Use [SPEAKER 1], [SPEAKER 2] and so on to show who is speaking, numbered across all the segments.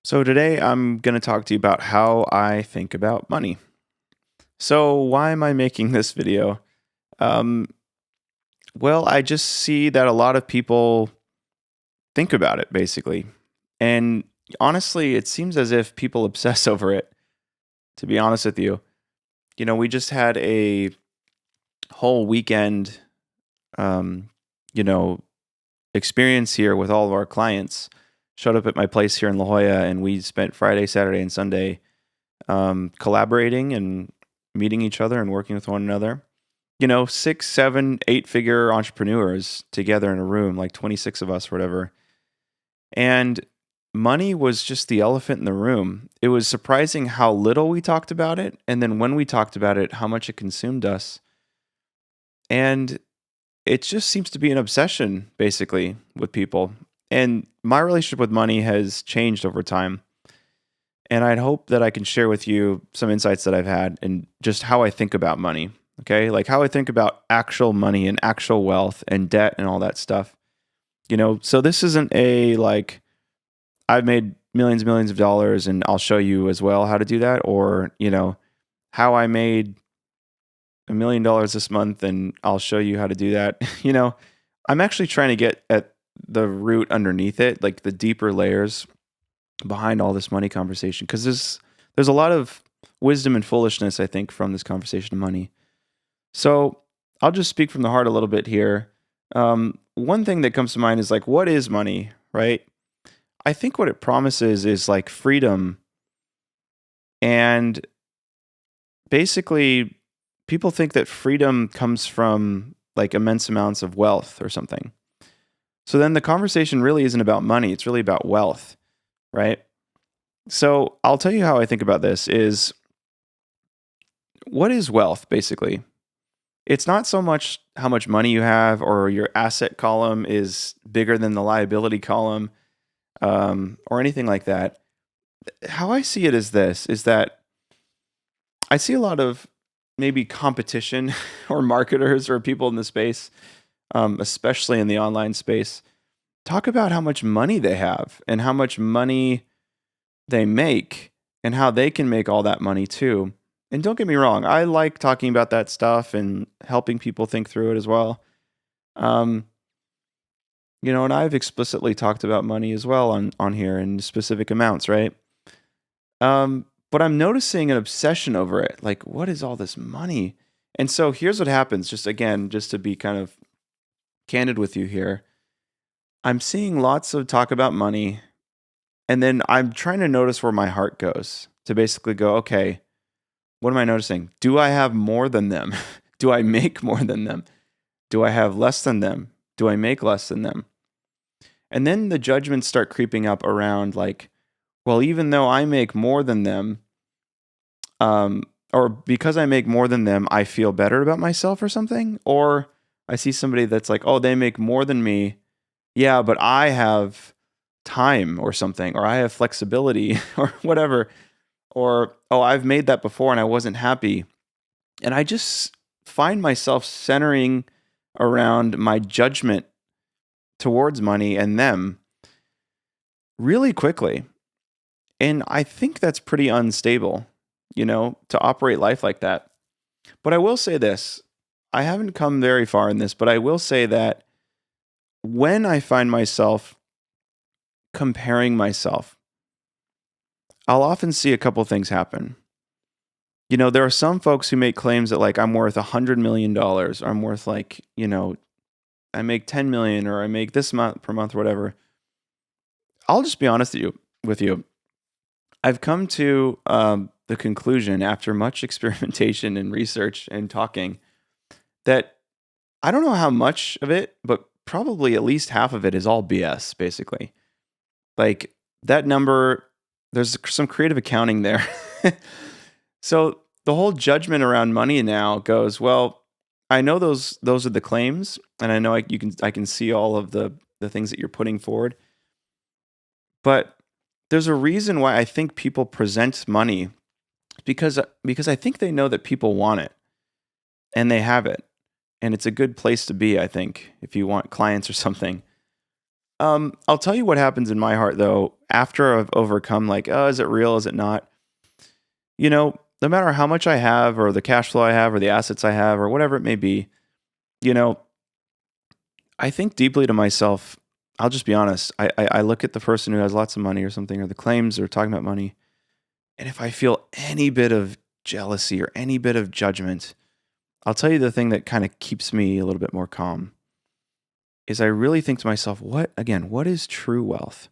[SPEAKER 1] So today I'm going to talk to you about how I think about money. So why am I making this video? Um, well, I just see that a lot of people think about it basically. And honestly, it seems as if people obsess over it, to be honest with you. We just had a whole weekend, um, you know, experience here with all of our clients. Showed up at my place here in La Jolla and we spent Friday, Saturday, and Sunday collaborating and meeting each other and working with one another. 6, 7, 8 figure entrepreneurs together in a room, like 26 of us, or whatever. And money was just the elephant in the room. It was surprising how little we talked about it. And then when we talked about it, how much it consumed us. And it just seems to be an obsession, basically, with people. And my relationship with money has changed over time. And I'd hope that I can share with you some insights that I've had and just how I think about money. Okay. Like how I think about actual money and actual wealth and debt and all that stuff. So this isn't a like, I've made millions of dollars and I'll show you as well how to do that. Or, how I made $1 million this month and I'll show you how to do that. I'm actually trying to get at the root underneath it, like the deeper layers behind all this money conversation, because there's a lot of wisdom and foolishness, I think, from this conversation of money. So I'll just speak from the heart a little bit here. One thing that comes to mind is like, what is money, right? I think what it promises is like freedom, and basically people think that freedom comes from like immense amounts of wealth or something. So then the conversation really isn't about money, it's really about wealth, right? So I'll tell you how I think about this is what is wealth basically? It's not so much how much money you have or your asset column is bigger than the liability column, or anything like that. How I see it is this is that I see a lot of maybe competition or marketers or people in the space, especially in the online space, talk about how much money they have and how much money they make and how they can make all that money too. And don't get me wrong, I like talking about that stuff and helping people think through it as well. Um, and I've explicitly talked about money as well on here in specific amounts, right? But I'm noticing an obsession over it. Like, what is all this money? And so here's what happens, just again, just to be kind of candid with you here. I'm seeing lots of talk about money, and then I'm trying to notice where my heart goes to basically go, okay, what am I noticing? Do I have more than them? Do I make more than them? Do I have less than them? Do I make less than them? And then the judgments start creeping up around like, well, even though I make more than them, um, or because I make more than them, I feel better about myself or something. Or I see somebody that's like, oh, they make more than me. Yeah, but I have time or something, or I have flexibility or whatever. Or, oh, I've made that before and I wasn't happy. And I just find myself centering around my judgment towards money and them really quickly. And I think that's pretty unstable, to operate life like that. But I will say this, I haven't come very far in this, but I will say that when I find myself comparing myself, I'll often see a couple things happen. There are some folks who make claims that like I'm worth $100 million, or I'm worth like, I make 10 million, or I make this amount per month or whatever. I'll just be honest with you. I've come to the conclusion after much experimentation and research and talking that I don't know how much of it, but probably at least half of it is all BS, basically. Like that number, there's some creative accounting there. So the whole judgment around money now goes, well, I know those are the claims, and I know I can see all of the things that you're putting forward. But there's a reason why I think people present money because I think they know that people want it and they have it. And it's a good place to be, I think, if you want clients or something. I'll tell you what happens in my heart though, after I've overcome like, oh, is it real? Is it not? No matter how much I have or the cash flow I have or the assets I have or whatever it may be, you know, I think deeply to myself, I'll just be honest. I look at the person who has lots of money or something, or the claims or talking about money. And if I feel any bit of jealousy or any bit of judgment, I'll tell you the thing that kind of keeps me a little bit more calm is I really think to myself, what is true wealth?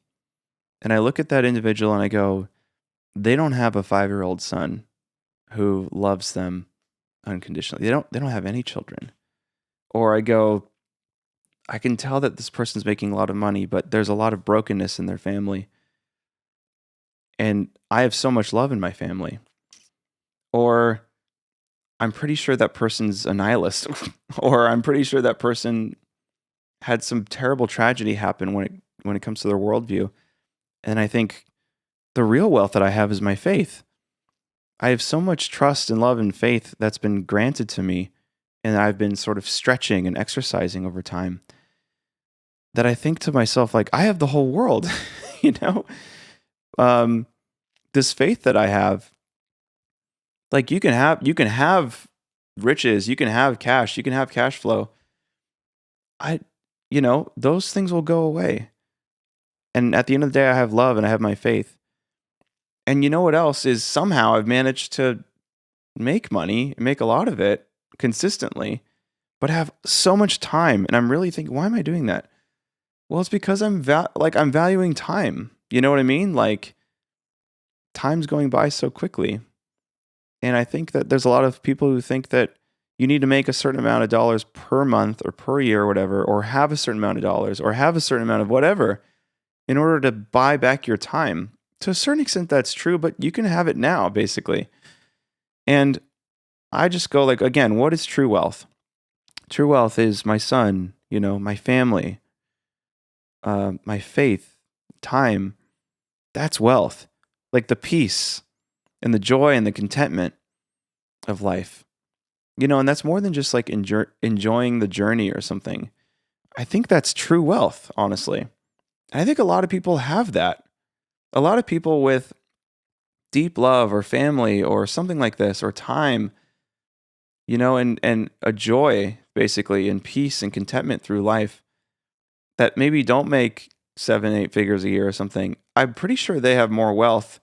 [SPEAKER 1] And I look at that individual and I go, they don't have a 5-year-old son who loves them unconditionally. They don't have any children. Or I go, I can tell that this person's making a lot of money, but there's a lot of brokenness in their family. And I have so much love in my family. Or I'm pretty sure that person's a nihilist. Or I'm pretty sure that person had some terrible tragedy happen when it comes to their worldview. And I think the real wealth that I have is my faith. I have so much trust and love and faith that's been granted to me, and I've been sort of stretching and exercising over time, that I think to myself, like, I have the whole world, you know? This faith that I have, like you can have riches, you can have cash, you can have cash flow. Those things will go away. And at the end of the day, I have love and I have my faith. And you know what else is somehow I've managed to make money, make a lot of it consistently, but have so much time. And I'm really thinking, why am I doing that? Well, it's because I'm valuing time. You know what I mean? Like time's going by so quickly. And I think that there's a lot of people who think that you need to make a certain amount of dollars per month or per year or whatever, or have a certain amount of dollars or have a certain amount of whatever in order to buy back your time. To a certain extent, that's true, but you can have it now, basically. And I just go like, again, what is true wealth? True wealth is my son, my family, my faith, time. That's wealth. Like the peace and the joy and the contentment of life. And that's more than just like enjoying the journey or something. I think that's true wealth, honestly. And I think a lot of people have that. A lot of people with deep love or family or something like this or time, and a joy basically and peace and contentment through life that maybe don't make 7-8 figures a year or something. I'm pretty sure they have more wealth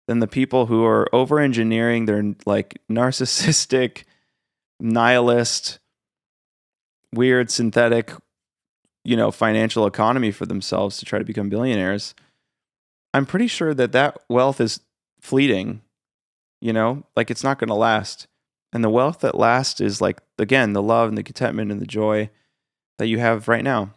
[SPEAKER 1] than the people who are over engineering their like narcissistic, nihilist, weird synthetic, financial economy for themselves to try to become billionaires. I'm pretty sure that wealth is fleeting, like it's not going to last. And the wealth that lasts is like, again, the love and the contentment and the joy that you have right now.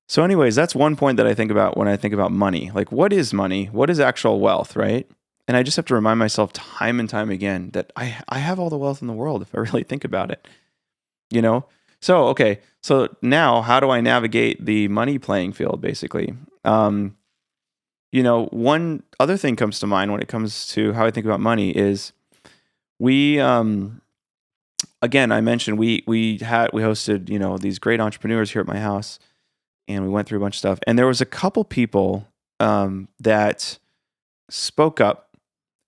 [SPEAKER 1] So anyways, that's one point that I think about when I think about money. Like, what is money? What is actual wealth, right? And I just have to remind myself time and time again that I have all the wealth in the world if I really think about it, So, okay. So now how do I navigate the money playing field, basically? One other thing comes to mind when it comes to how I think about money is we, again, I mentioned we hosted, these great entrepreneurs here at my house, and we went through a bunch of stuff. And there was a couple people that spoke up,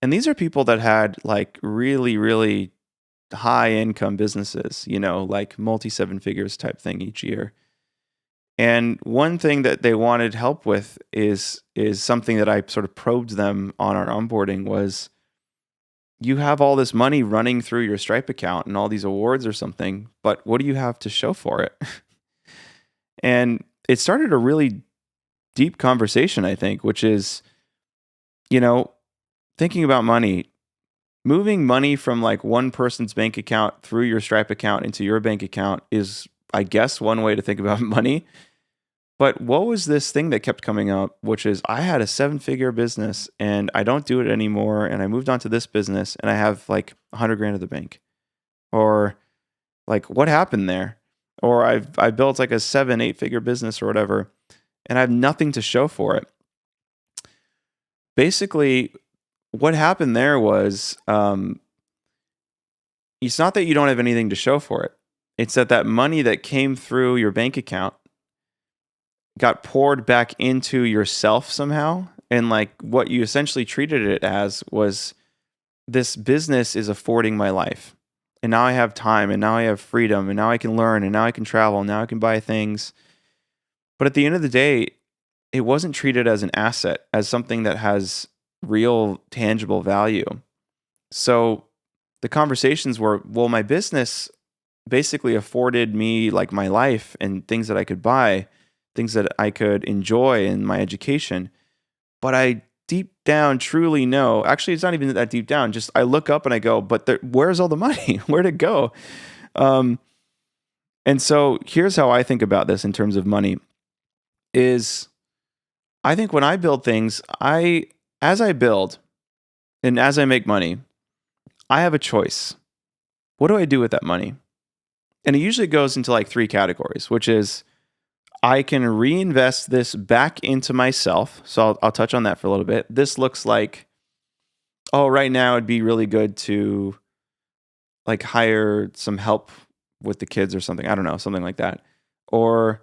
[SPEAKER 1] and these are people that had like really, really high income businesses, like multi 7 figures type thing each year. And one thing that they wanted help with is something that I sort of probed them on our onboarding was, you have all this money running through your Stripe account and all these awards or something, but what do you have to show for it? And it started a really deep conversation, I think, which is, thinking about money, moving money from like one person's bank account through your Stripe account into your bank account is, I guess, one way to think about money. But what was this thing that kept coming up, which is I had a 7-figure business and I don't do it anymore. And I moved on to this business and I have like 100 grand at the bank. Or like, what happened there? Or I built like a 7-8 figure business or whatever, and I have nothing to show for it. Basically, what happened there was, it's not that you don't have anything to show for it. It's that money that came through your bank account got poured back into yourself somehow. And like what you essentially treated it as was, this business is affording my life. And now I have time, and now I have freedom, and now I can learn, and now I can travel, and now I can buy things. But at the end of the day, it wasn't treated as an asset, as something that has real tangible value. So the conversations were, well, my business basically afforded me like my life and things that I could buy, things that I could enjoy in my education. But I deep down truly know, actually, it's not even that deep down. Just I look up and I go, but where's all the money? Where'd it go? Um, and so here's how I think about this in terms of money is I think when I build things, as I build and as I make money, I have a choice. What do I do with that money? And it usually goes into like three categories, which is I can reinvest this back into myself. So I'll touch on that for a little bit. This looks like, oh, right now it'd be really good to like hire some help with the kids or something. I don't know, something like that. Or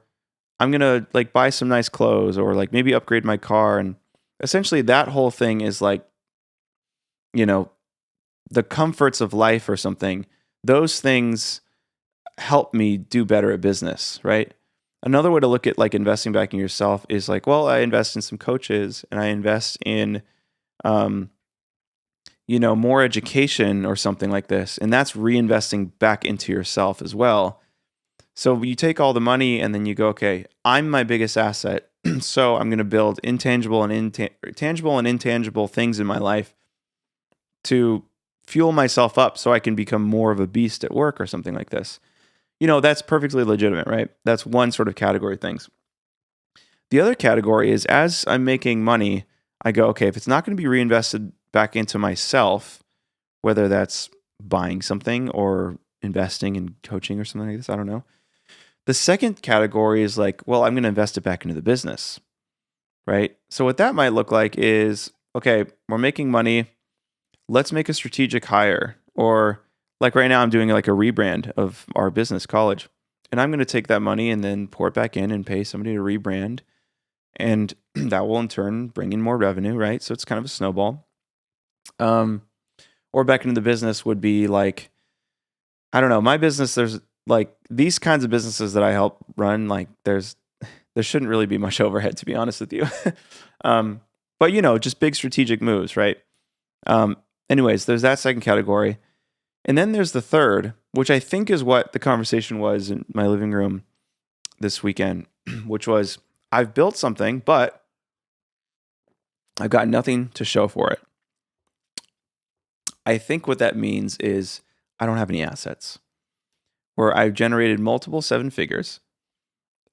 [SPEAKER 1] I'm going to like buy some nice clothes, or like maybe upgrade my car. And essentially that whole thing is like, you know, the comforts of life or something. Those things help me do better at business, right? Another way to look at like investing back in yourself is like, well, I invest in some coaches, and I invest in, more education or something like this. And that's reinvesting back into yourself as well. So you take all the money and then you go, okay, I'm my biggest asset. So I'm going to build tangible and intangible things in my life to fuel myself up so I can become more of a beast at work or something like this. That's perfectly legitimate, right? That's one sort of category of things. The other category is as I'm making money, I go, okay, if it's not going to be reinvested back into myself, whether that's buying something or investing in coaching or something like this, I don't know. The second category is like, well, I'm going to invest it back into the business, right? So what that might look like is, okay, we're making money. Let's make a strategic hire. Or like right now, I'm doing like a rebrand of our business, college. And I'm going to take that money and then pour it back in and pay somebody to rebrand. And that will in turn bring in more revenue, right? So it's kind of a snowball. Or back into the business would be like, I don't know, my business, there's like these kinds of businesses that I help run, like there shouldn't really be much overhead, to be honest with you. But just big strategic moves, right? Anyways, there's that second category. And then there's the third, which I think is what the conversation was in my living room this weekend, which was I've built something, but I've got nothing to show for it. I think what that means is I don't have any assets, where I've generated multiple seven figures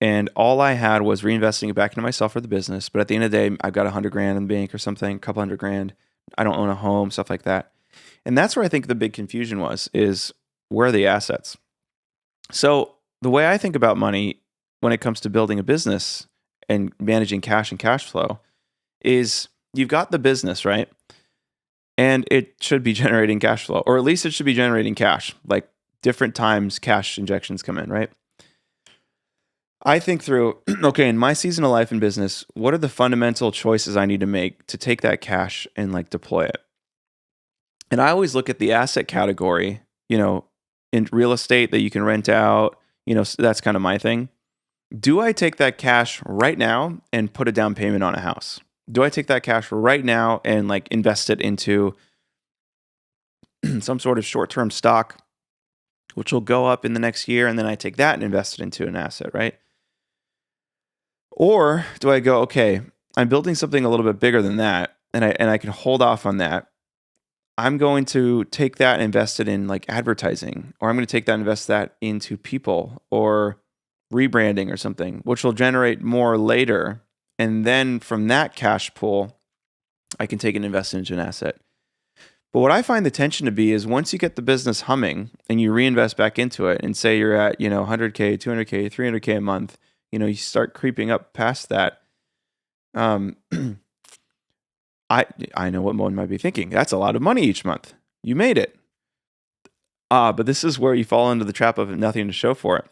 [SPEAKER 1] and all I had was reinvesting it back into myself for the business. But at the end of the day, I've got $100,000 in the bank or something, a couple $100,000. I don't own a home, stuff like that. And that's where I think the big confusion is where are the assets? So the way I think about money when it comes to building a business and managing cash and cash flow is you've got the business, right? And it should be generating cash flow, or at least it should be generating cash. Like different times cash injections come in, right? I think through, okay, in my season of life in business, what are the fundamental choices I need to make to take that cash and like deploy it? And I always look at the asset category, in real estate that you can rent out, so that's kind of my thing. Do I take that cash right now and put a down payment on a house? Do I take that cash right now and like invest it into some sort of short-term stock, which will go up in the next year, and then I take that and invest it into an asset, right? Or do I go, okay, I'm building something a little bit bigger than that, and I can hold off on that. I'm going to take that and invest it in like advertising, or I'm going to take that and invest that into people or rebranding or something, which will generate more later. And then from that cash pool, I can take and invest into an asset. But what I find the tension to be is once you get the business humming and you reinvest back into it and say you're at, 100K, 200K, 300K a month, you start creeping up past that. I know what one might be thinking. That's a lot of money each month. You made it. But this is where you fall into the trap of nothing to show for it.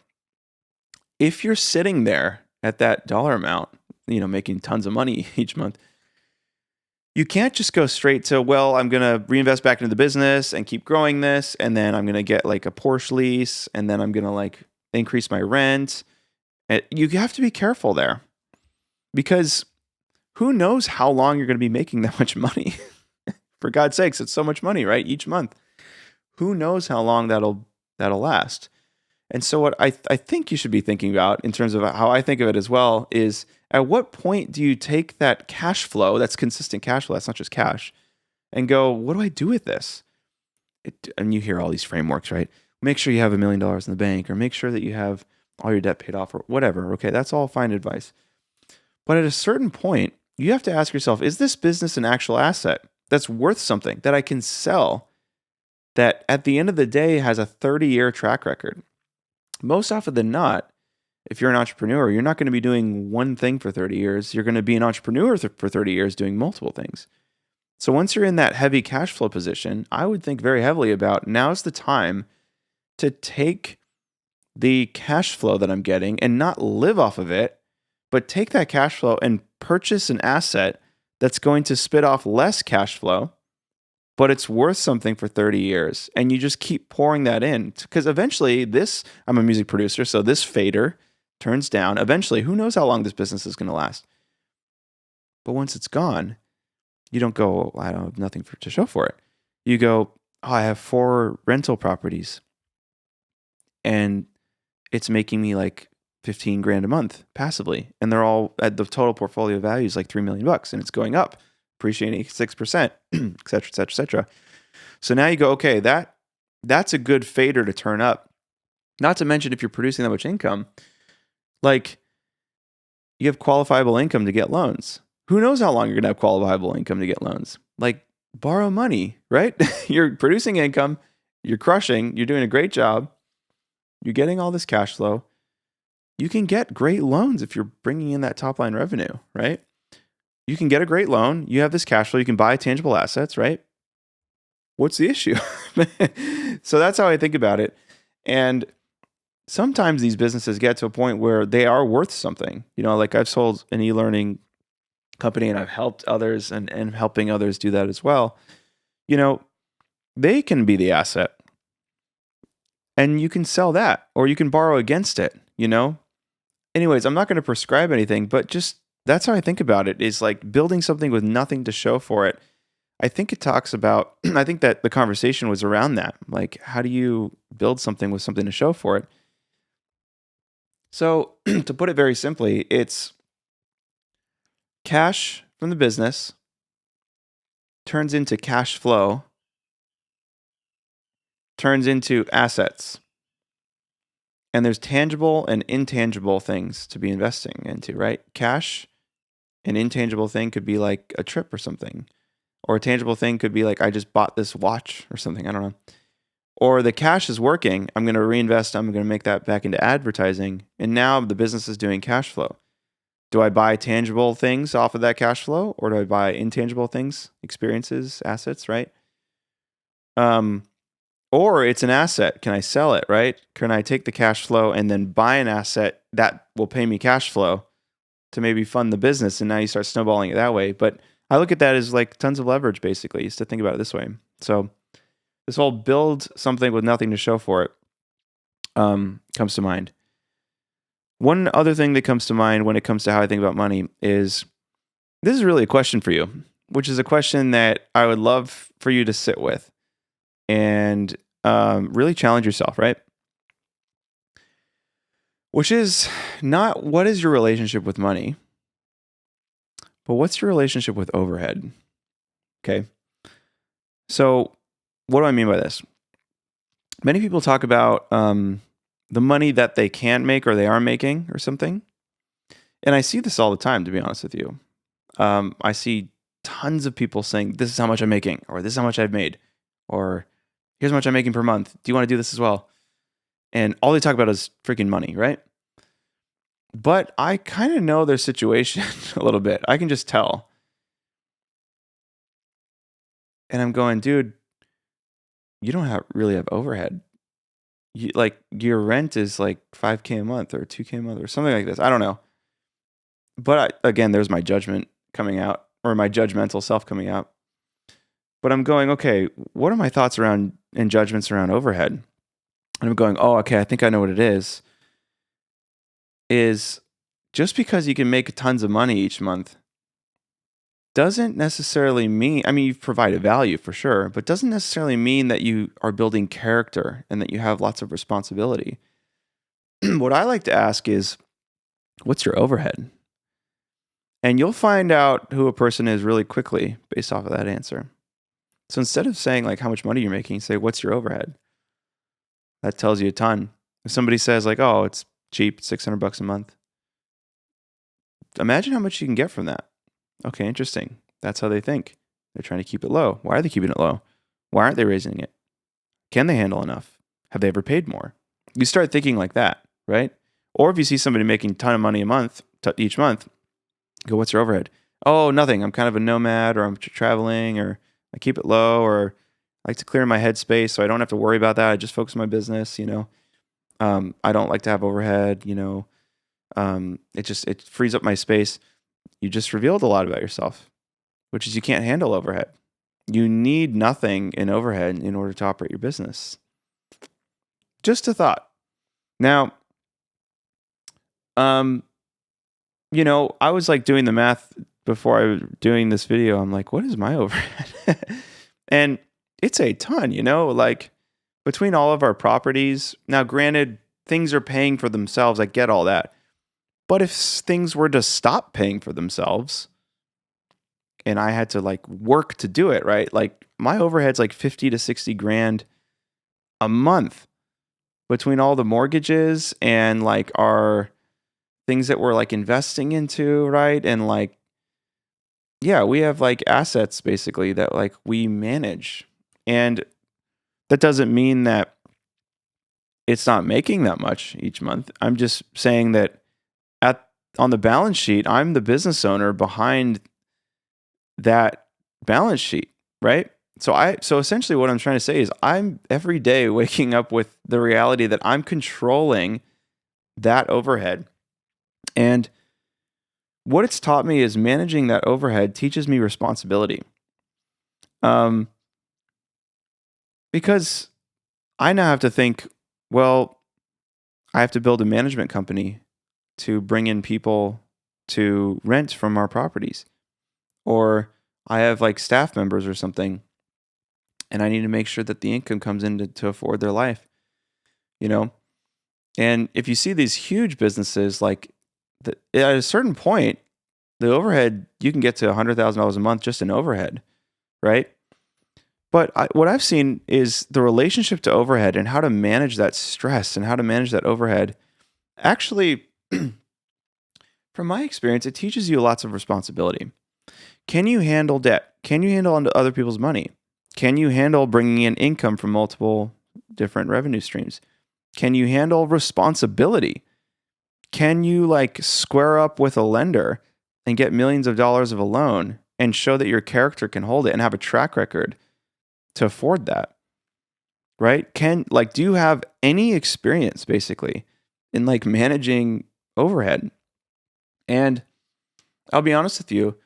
[SPEAKER 1] If you're sitting there at that dollar amount, making tons of money each month, you can't just go straight to, well, I'm going to reinvest back into the business and keep growing this. And then I'm going to get like a Porsche lease. And then I'm going to like increase my rent. You have to be careful there, because who knows how long you're going to be making that much money. For God's sakes, it's so much money, right? Each month. Who knows how long that'll last. And so what I think you should be thinking about, in terms of how I think of it as well, is at what point do you take that cash flow, that's consistent cash flow, that's not just cash, and go, what do I do with this? And you hear all these frameworks, right? Make sure you have $1 million in the bank, or make sure that you have all your debt paid off, or whatever. Okay, that's all fine advice. But at a certain point, you have to ask yourself, is this business an actual asset that's worth something, that I can sell, that at the end of the day has a 30-year track record? Most often than not, if you're an entrepreneur, you're not going to be doing one thing for 30 years. You're going to be an entrepreneur for 30 years doing multiple things. So once you're in that heavy cash flow position, I would think very heavily about, now's the time to take the cash flow that I'm getting and not live off of it, but take that cash flow and purchase an asset that's going to spit off less cash flow, but it's worth something for 30 years. And you just keep pouring that in, because eventually I'm a music producer, so this fader turns down. Eventually, who knows how long this business is going to last? But once it's gone, you don't go, I don't have nothing to show for it. You go, I have 4 rental properties, and it's making me like $15,000 a month passively. And they're all at the total portfolio value is like $3 million, and it's going up, appreciating 6%, et cetera, et cetera, et cetera. So now you go, okay, that's a good fader to turn up. Not to mention, if you're producing that much income, like, you have qualifiable income to get loans. Who knows how long you're going to have qualifiable income to get loans? Like, borrow money, right? You're producing income, you're crushing, you're doing a great job, you're getting all this cash flow. You can get great loans if you're bringing in that top line revenue, right? You can get a great loan. You have this cash flow. You can buy tangible assets, right? What's the issue? So that's how I think about it. And sometimes these businesses get to a point where they are worth something. Like, I've sold an e-learning company, and I've helped others, and helping others do that as well. They can be the asset, and you can sell that, or you can borrow against it, Anyways, I'm not going to prescribe anything, but just that's how I think about it, is like building something with nothing to show for it. I think it talks about, I think that the conversation was around that. Like, how do you build something with something to show for it? So to put it very simply, it's cash from the business turns into cash flow, turns into assets. And there's tangible and intangible things to be investing into, right? Cash, an intangible thing could be like a trip or something. Or a tangible thing could be like, I just bought this watch or something. I don't know. Or the cash is working. I'm going to reinvest. I'm going to make that back into advertising. And now the business is doing cash flow. Do I buy tangible things off of that cash flow? Or do I buy intangible things, experiences, assets, right? Or it's an asset. Can I sell it, right? Can I take the cash flow and then buy an asset that will pay me cash flow to maybe fund the business? And now you start snowballing it that way. But I look at that as like tons of leverage, basically, is to think about it this way. So this whole build something with nothing to show for it comes to mind. One other thing that comes to mind when it comes to how I think about money is, this is really a question for you, which is a question that I would love for you to sit with and really challenge yourself, right? Which is not what is your relationship with money, but what's your relationship with overhead? Okay. So what do I mean by this? Many people talk about the money that they can make or they are making or something. And I see this all the time, to be honest with you. I see tons of people saying, this is how much I'm making, or this is how much I've made, or here's how much I'm making per month. Do you want to do this as well? And all they talk about is freaking money, right? But I kind of know their situation a little bit. I can just tell. And I'm going, dude, you don't really have overhead. Like, your rent is like $5,000 a month or $2,000 a month or something like this. I don't know. But again, there's my judgment coming out, or my judgmental self coming out. But I'm going, okay, what are my thoughts around and judgments around overhead? And I'm going, oh, okay, I think I know what it is. Is just because you can make tons of money each month doesn't necessarily mean, I mean, you've provided value for sure, but doesn't necessarily mean that you are building character and that you have lots of responsibility. What I like to ask is, what's your overhead? And you'll find out who a person is really quickly based off of that answer. So instead of saying like how much money you're making, say, what's your overhead? That tells you a ton. If somebody says like, oh, it's cheap, $600 a month, imagine how much you can get from that. Okay, interesting. That's how they think. They're trying to keep it low. Why are they keeping it low? Why aren't they raising it? Can they handle enough? Have they ever paid more? You start thinking like that, right? Or if you see somebody making a ton of money each month, go, what's your overhead? Oh, nothing. I'm kind of a nomad, or I'm traveling, or I keep it low, or I like to clear my headspace so I don't have to worry about that. I just focus on my business, I don't like to have overhead, it frees up my space. You just revealed a lot about yourself, which is you can't handle overhead. You need nothing in overhead in order to operate your business. Just a thought. Now, I was like doing the math before I was doing this video. I'm like, what is my overhead? And it's a ton, like between all of our properties. Now, granted, things are paying for themselves. I get all that. But if things were to stop paying for themselves and I had to like work to do it, right? Like my overhead's like 50 to 60 grand a month between all the mortgages and like our things that we're like investing into, right? And like, yeah, we have like assets basically that like we manage. And that doesn't mean that it's not making that much each month. I'm just saying that on the balance sheet, I'm the business owner behind that balance sheet, right? So essentially what I'm trying to say is I'm every day waking up with the reality that I'm controlling that overhead. And what it's taught me is managing that overhead teaches me responsibility. Because I now have to think, well, I have to build a management company to bring in people to rent from our properties. Or I have like staff members or something, and I need to make sure that the income comes in to afford their life, And if you see these huge businesses, like at a certain point, the overhead, you can get to $100,000 a month just in overhead, right? But what I've seen is the relationship to overhead and how to manage that stress and how to manage that overhead. Actually, from my experience, it teaches you lots of responsibility. Can you handle debt? Can you handle other people's money? Can you handle bringing in income from multiple different revenue streams? Can you handle responsibility? Can you like square up with a lender and get millions of dollars of a loan and show that your character can hold it and have a track record to afford that? Right? Do you have any experience basically in like managing overhead? And I'll be honest with you,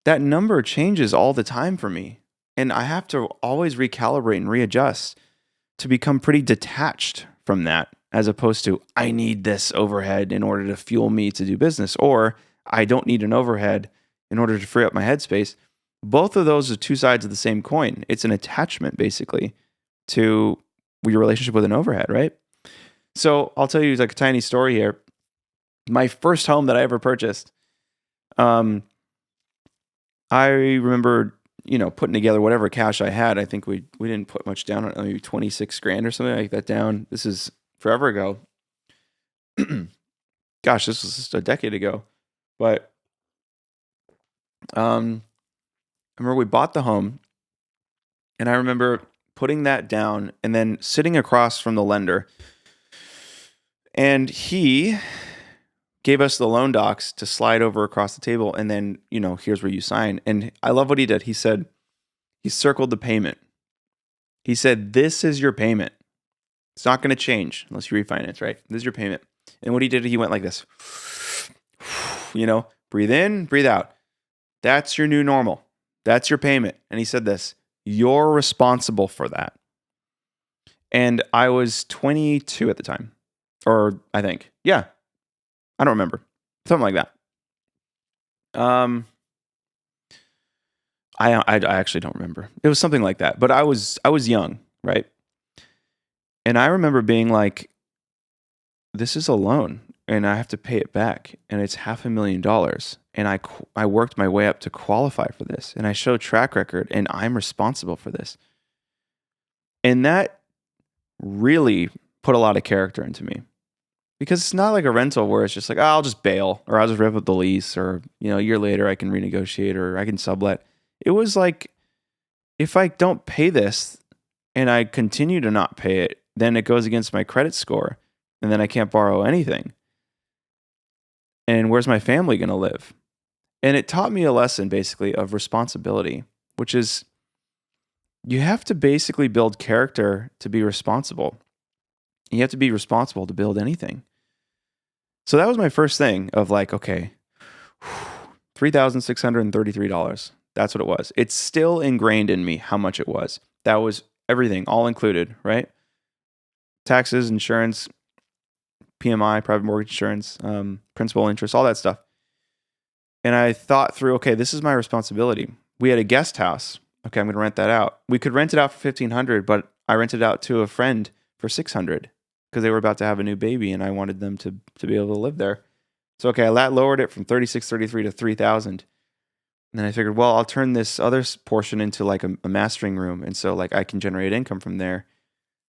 [SPEAKER 1] that number changes all the time for me. And I have to always recalibrate and readjust to become pretty detached from that, as opposed to, I need this overhead in order to fuel me to do business, or I don't need an overhead in order to free up my headspace. Both of those are two sides of the same coin. It's an attachment, basically, to your relationship with an overhead, right? So I'll tell you like a tiny story here. My first home that I ever purchased, I remember, putting together whatever cash I had. I think we didn't put much down on it, maybe 26 grand or something like that down. This is forever ago. Gosh, this was just a decade ago. But I remember we bought the home, and I remember putting that down and then sitting across from the lender. And he gave us the loan docs to slide over across the table, and then, here's where you sign. And I love what he did. He said, he circled the payment. He said, this is your payment. It's not going to change unless you refinance, right? This is your payment. And what he did, he went like this. breathe in, breathe out. That's your new normal. That's your payment. And he said this, you're responsible for that. And I was 22 at the time, or I think, yeah, I don't remember, something like that. I actually don't remember. It was something like that, but I was young, right? And I remember being like, this is a loan and I have to pay it back, and it's $500,000. And I worked my way up to qualify for this, and I showed track record, and I'm responsible for this. And that really put a lot of character into me, because it's not like a rental where it's just like, oh, I'll just bail, or I'll just rip up the lease, or a year later I can renegotiate, or I can sublet. It was like, if I don't pay this and I continue to not pay it, then it goes against my credit score, and then I can't borrow anything. And where's my family going to live? And it taught me a lesson, basically, of responsibility, which is you have to basically build character to be responsible. You have to be responsible to build anything. So that was my first thing of like, okay, $3,633. That's what it was. It's still ingrained in me how much it was. That was everything, all included, right? Taxes, insurance, PMI, private mortgage insurance, principal, interest, all that stuff. And I thought through, okay, this is my responsibility. We had a guest house. Okay, I'm going to rent that out. We could rent it out for $1,500, but I rented it out to a friend for $600 because they were about to have a new baby, and I wanted them to be able to live there. So, okay, I lowered it from $3,633 to $3,000. And then I figured, well, I'll turn this other portion into like a mastering room, and so like I can generate income from there.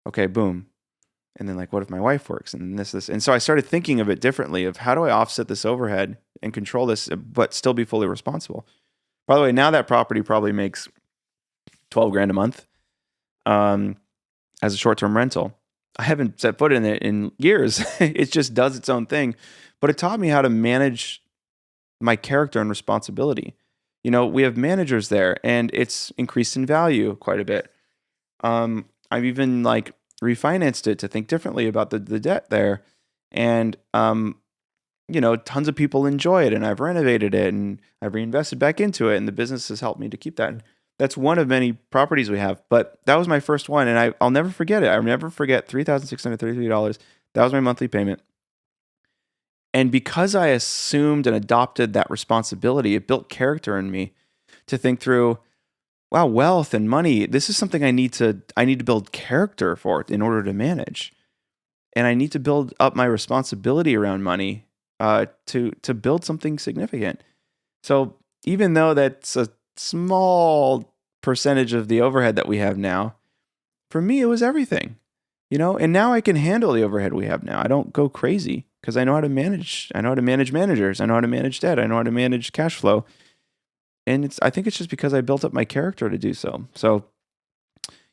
[SPEAKER 1] Okay, boom. And then like, what if my wife works and this. And so I started thinking of it differently, of how do I offset this overhead and control this, but still be fully responsible. By the way, now that property probably makes $12,000 a month as a short-term rental. I haven't set foot in it in years. It just does its own thing. But it taught me how to manage my character and responsibility. We have managers there, and it's increased in value quite a bit. I've even like refinanced it to think differently about the debt there. And, tons of people enjoy it, and I've renovated it, and I've reinvested back into it, and the business has helped me to keep that. That's one of many properties we have, but that was my first one, and I'll never forget it. I'll never forget $3,633. That was my monthly payment. And because I assumed and adopted that responsibility, it built character in me to think through, wow, wealth and money, this is something I need to build character for in order to manage. And I need to build up my responsibility around money to build something significant. So even though that's a small percentage of the overhead that we have now, for me, it was everything, and now I can handle the overhead we have now. I don't go crazy because I know how to manage. I know how to manage managers. I know how to manage debt. I know how to manage cash flow. And I think it's just because I built up my character to do so. So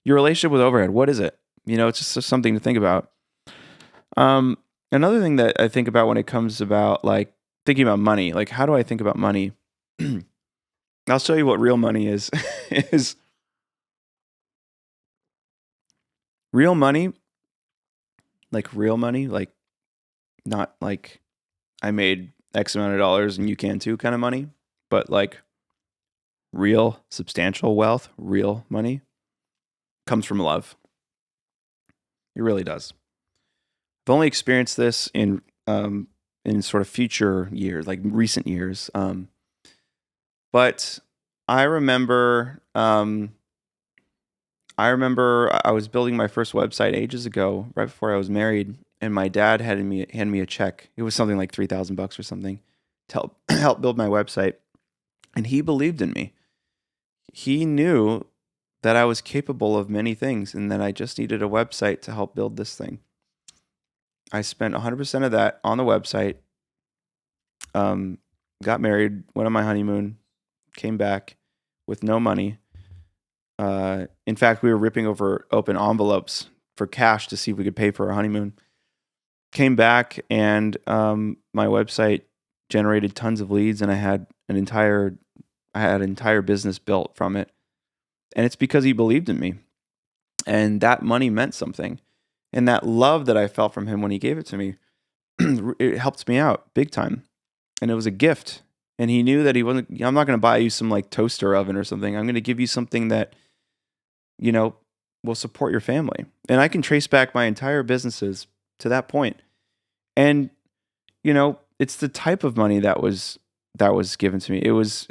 [SPEAKER 1] your relationship with overhead, what is it? It's just something to think about. Another thing that I think about when it comes about like thinking about money, like how do I think about money? I'll show you what real money is. Is real money, like not like I made X amount of dollars and you can too kind of money, but like real substantial wealth, real money comes from love. It really does. I've only experienced this in sort of future years, like recent years. But I remember I was building my first website ages ago, right before I was married, and my dad handed me a check. It was something like $3,000 or something to help build my website, and he believed in me. He knew that I was capable of many things, and that I just needed a website to help build this thing. I spent 100% of that on the website. Got married, went on my honeymoon, came back with no money. In fact, we were ripping over open envelopes for cash to see if we could pay for our honeymoon. Came back, and my website generated tons of leads, and I had an entire business built from it. And it's because he believed in me, and that money meant something. And that love that I felt from him when he gave it to me, it helped me out big time. and it was a gift. And he knew that he wasn't, I'm not going to buy you some like toaster oven or something. I'm going to give you something that, you know, will support your family. And I can trace back my entire businesses to that point. And, you know, it's the type of money that was given to me. It was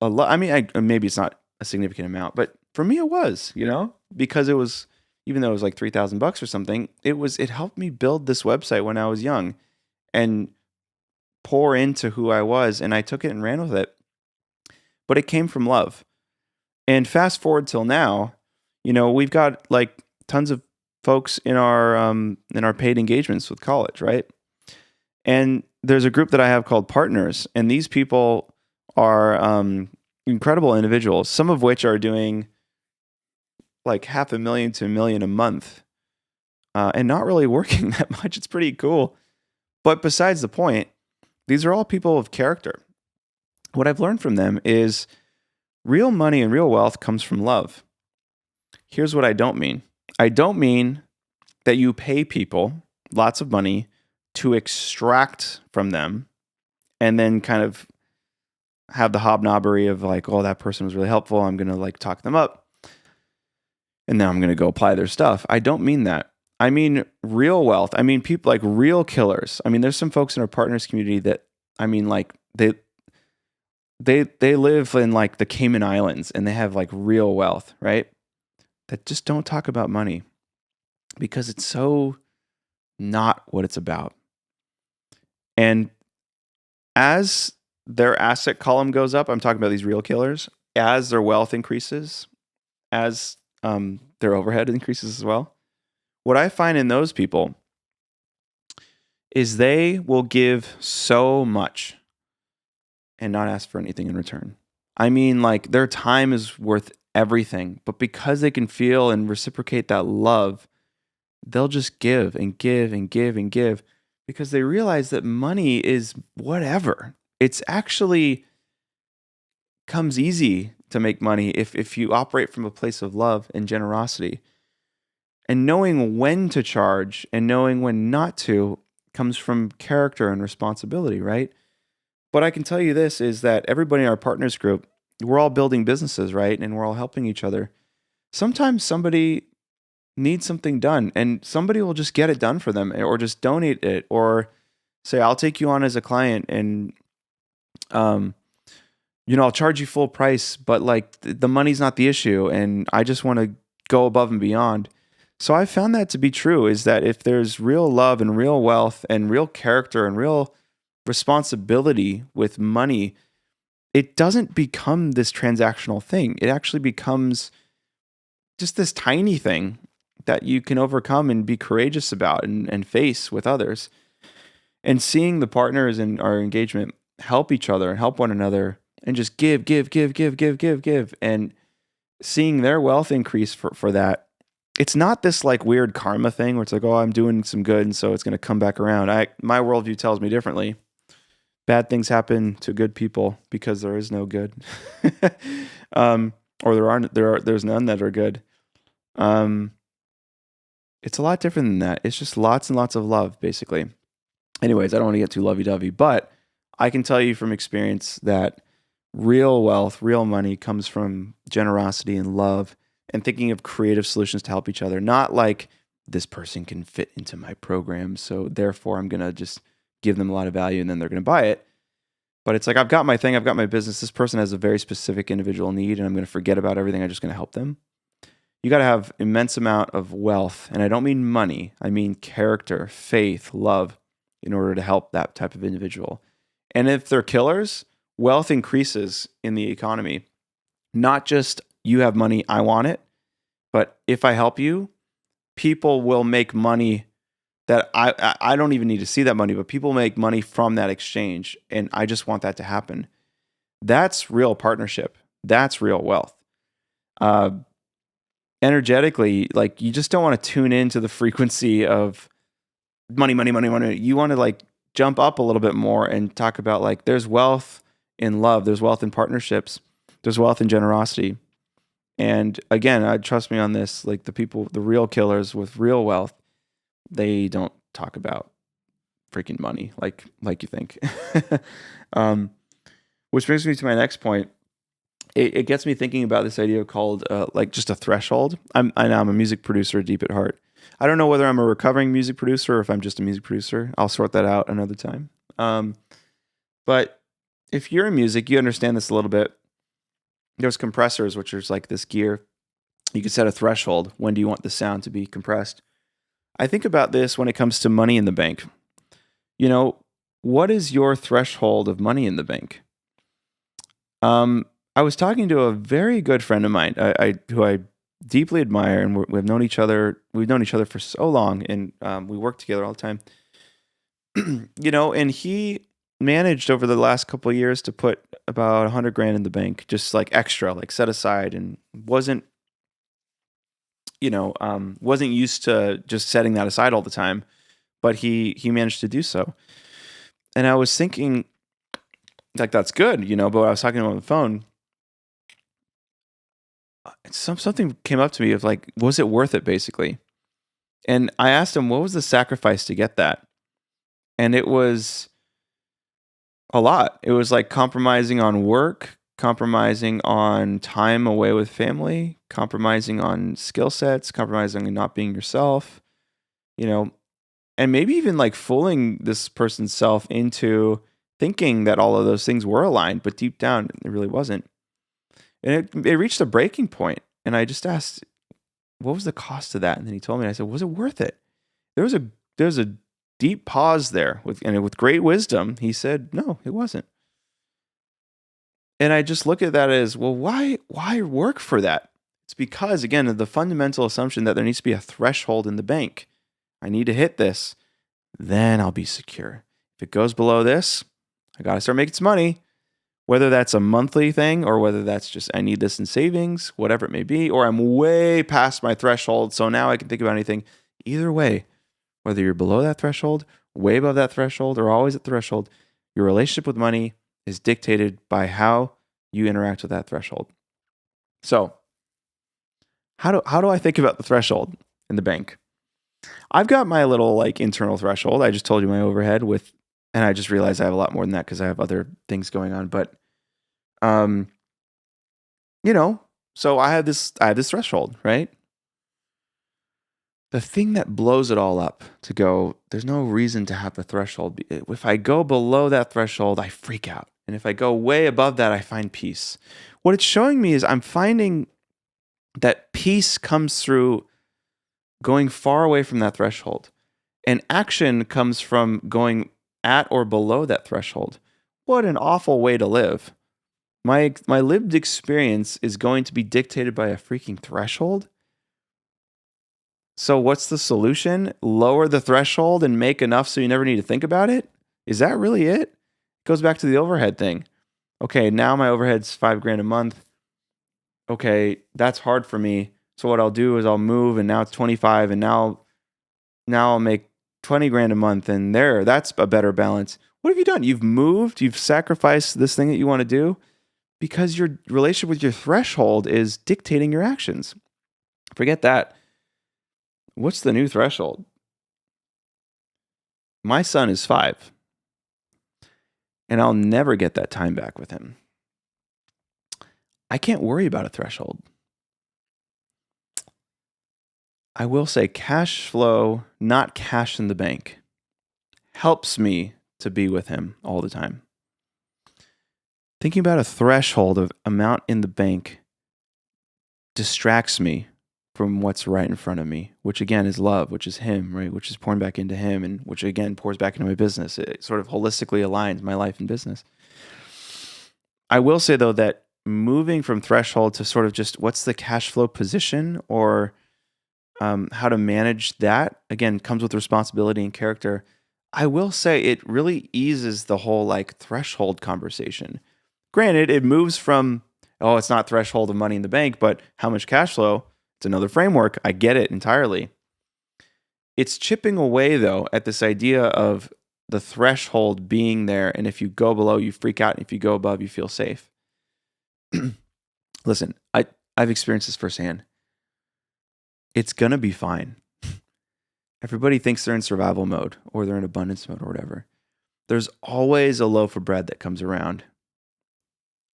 [SPEAKER 1] a lot. I mean, maybe it's not a significant amount, but for me it was, because it was, even though it was like $3,000 or something, it helped me build this website when I was young and pour into who I was, and I took it and ran with it. But it came from love. And fast forward till now, we've got like tons of folks in our paid engagements with college, right? And there's a group that I have called Partners, and these people are incredible individuals, some of which are doing like $500,000 to $1 million a month, and not really working that much. It's pretty cool. But besides the point, these are all people of character. What I've learned from them is real money and real wealth comes from love. Here's what I don't mean. I don't mean that you pay people lots of money to extract from them and then kind of have the hobnobbery of like, oh, that person was really helpful, I'm going to like talk them up, and now I'm going to go apply their stuff. I don't mean that. I mean real wealth. I mean people like real killers. I mean, there's some folks in our partners community that, I mean, like they live in like the Cayman Islands and they have like real wealth, right? That just don't talk about money because it's so not what it's about. And as their asset column goes up, I'm talking about these real killers, as their wealth increases, as their overhead increases as well, what I find in those people is they will give so much and not ask for anything in return. I mean, like their time is worth everything, but because they can feel and reciprocate that love, they'll just give and give and give and give because they realize that money is whatever. It's actually comes easy to make money if you operate from a place of love and generosity. And knowing when to charge and knowing when not to comes from character and responsibility, right? But I can tell you this is that everybody in our partners group, we're all building businesses, right? And we're all helping each other. Sometimes somebody needs something done and somebody will just get it done for them or just donate it or say, I'll take you on as a client and, I'll charge you full price, but like the money's not the issue. And I just want to go above and beyond. So I found that to be true is that if there's real love and real wealth and real character and real responsibility with money, it doesn't become this transactional thing. It actually becomes just this tiny thing that you can overcome and be courageous about and face with others. And seeing the partners in our engagement help each other and help one another and just give. And seeing their wealth increase for that. It's not this like weird karma thing where it's like, oh, I'm doing some good and so it's going to come back around. My worldview tells me differently. Bad things happen to good people because there is no good, or there's none that are good. It's a lot different than that. It's just lots and lots of love, basically. Anyways, I don't want to get too lovey-dovey, but I can tell you from experience that real wealth, real money comes from generosity and love and thinking of creative solutions to help each other. Not like this person can fit into my program, so therefore I'm going to just give them a lot of value and then they're going to buy it. But it's like, I've got my thing, I've got my business. This person has a very specific individual need and I'm going to forget about everything. I'm just going to help them. You got to have immense amount of wealth. And I don't mean money. I mean character, faith, love in order to help that type of individual. And if they're killers, wealth increases in the economy. Not just you have money, I want it. But if I help you, people will make money that I don't even need to see that money, but people make money from that exchange. And I just want that to happen. That's real partnership. That's real wealth. Energetically, like you just don't want to tune into the frequency of money. You want to like jump up a little bit more and talk about like there's wealth in love, there's wealth in partnerships, there's wealth in generosity. And again, trust me on this, like the real killers with real wealth, they don't talk about freaking money like you think. um, which brings me to my next point. It gets me thinking about this idea called like just a threshold. I know I'm a music producer deep at heart. I don't know whether I'm a recovering music producer or if I'm just a music producer. I'll sort that out another time. But if you're in music, you understand this a little bit. There's compressors, which is like this gear. You can set a threshold. When do you want the sound to be compressed? I think about this when it comes to money in the bank. You know, what is your threshold of money in the bank? I was talking to a very good friend of mine, who I deeply admire, and we've known each other. We've known each other for so long, and we work together all the time. And he managed over the last couple of years to put about 100 grand in the bank, just like extra, like set aside, and wasn't used to just setting that aside all the time, but he managed to do so. And I was thinking, like, that's good, but I was talking to him on the phone. Something came up to me of like, was it worth it, basically? And I asked him, what was the sacrifice to get that? And it was a lot. It was like compromising on work, compromising on time away with family, compromising on skill sets, compromising on not being yourself, and maybe even like fooling this person's self into thinking that all of those things were aligned, but deep down, it really wasn't. And it reached a breaking point. And I just asked, what was the cost of that? And then he told me, and I said, was it worth it? There was a deep pause there with great wisdom. He said, no, it wasn't. And I just look at that as, well, why work for that? It's because, again, of the fundamental assumption that there needs to be a threshold in the bank. I need to hit this, then I'll be secure. If it goes below this, I got to start making some money, whether that's a monthly thing or whether that's just I need this in savings, whatever it may be, or I'm way past my threshold, so now I can think about anything. Either way, whether you're below that threshold, way above that threshold, or always at the threshold, your relationship with money is dictated by how you interact with that threshold. So, how do I think about the threshold in the bank? I've got my little like internal threshold. I just told you my overhead and I just realized I have a lot more than that because I have other things going on. But, so I have this threshold, right? The thing that blows it all up to go, there's no reason to have the threshold. If I go below that threshold, I freak out. And if I go way above that, I find peace. What it's showing me is I'm finding that peace comes through going far away from that threshold. And action comes from going at or below that threshold. What an awful way to live. My lived experience is going to be dictated by a freaking threshold. So what's the solution? Lower the threshold and make enough so you never need to think about it? Is that really it? It goes back to the overhead thing. Okay, now my overhead's $5,000 a month. Okay, that's hard for me. So what I'll do is I'll move, and now it's 25, and now I'll make 20 grand a month, and that's a better balance. What have you done? You've moved, you've sacrificed this thing that you want to do because your relationship with your threshold is dictating your actions. Forget that. What's the new threshold? My son is 5, and I'll never get that time back with him. I can't worry about a threshold. I will say cash flow, not cash in the bank, helps me to be with him all the time. Thinking about a threshold of amount in the bank distracts me from what's right in front of me, which again is love, which is him, right? Which is pouring back into him, and which again pours back into my business. It sort of holistically aligns my life and business. I will say though that moving from threshold to sort of just what's the cash flow position or how to manage that, again, comes with responsibility and character. I will say it really eases the whole like threshold conversation. Granted, it moves from, it's not threshold of money in the bank, but how much cash flow? It's another framework. I get it entirely. It's chipping away, though, at this idea of the threshold being there. And if you go below, you freak out. And if you go above, you feel safe. Listen, I've experienced this firsthand. It's going to be fine. Everybody thinks they're in survival mode or they're in abundance mode or whatever. There's always a loaf of bread that comes around.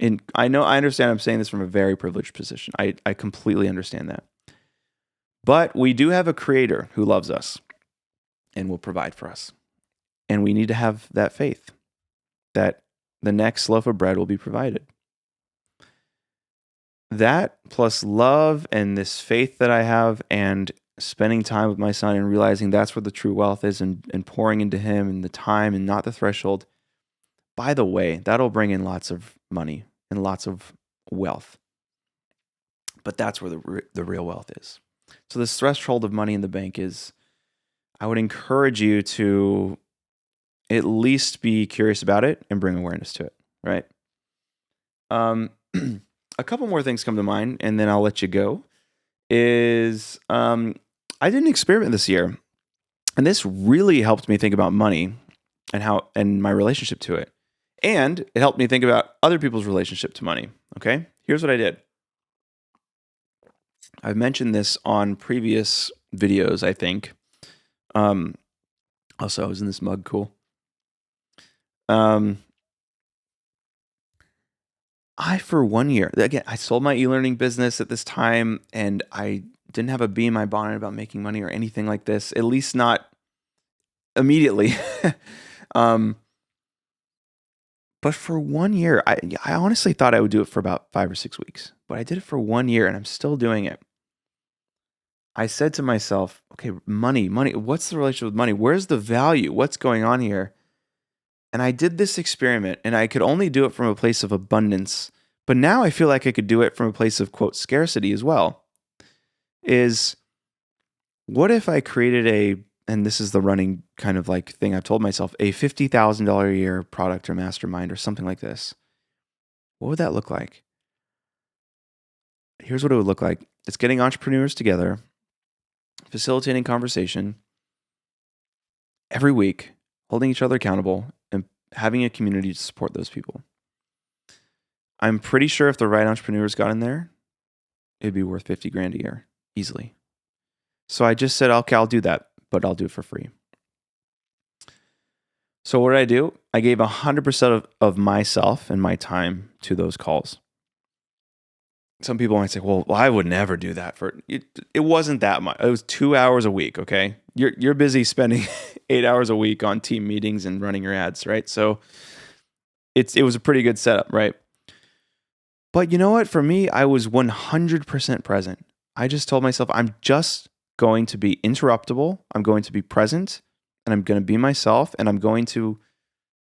[SPEAKER 1] And I understand I'm saying this from a very privileged position. I completely understand that. But we do have a creator who loves us and will provide for us. And we need to have that faith that the next loaf of bread will be provided. That plus love and this faith that I have and spending time with my son and realizing that's where the true wealth is and pouring into him and the time and not the threshold. By the way, that'll bring in lots of money and lots of wealth. But that's where the real wealth is. So this threshold of money in the bank is, I would encourage you to at least be curious about it and bring awareness to it, right? A couple more things come to mind, and then I'll let you go. I did an experiment this year, and this really helped me think about money and my relationship to it. And it helped me think about other people's relationship to money. Okay? Here's what I did. I've mentioned this on previous videos, I think. Also, I was in this mug, cool. For 1 year, again, I sold my e-learning business at this time, and I didn't have a bee in my bonnet about making money or anything like this, at least not immediately. But for 1 year, I honestly thought I would do it for about 5 or 6 weeks, but I did it for 1 year, and I'm still doing it. I said to myself, okay, money, what's the relationship with money? Where's the value? What's going on here? And I did this experiment, and I could only do it from a place of abundance. But now I feel like I could do it from a place of, quote, scarcity as well. What if I created and this is the running kind of like thing I've told myself, a $50,000 a year product or mastermind or something like this? What would that look like? Here's what it would look like. It's getting entrepreneurs together, facilitating conversation every week, holding each other accountable, and having a community to support those people. I'm pretty sure if the right entrepreneurs got in there, it'd be worth 50 grand a year, easily. So I just said, okay, I'll do that, but I'll do it for free. So what did I do? I gave 100% of myself and my time to those calls. Some people might say, well, I would never do that for it. It wasn't that much. It was 2 hours a week, okay? You're busy spending 8 hours a week on team meetings and running your ads, right? So it was a pretty good setup, right? But you know what? For me, I was 100% present. I just told myself, I'm just going to be interruptible. I'm going to be present, and I'm going to be myself, and I'm going to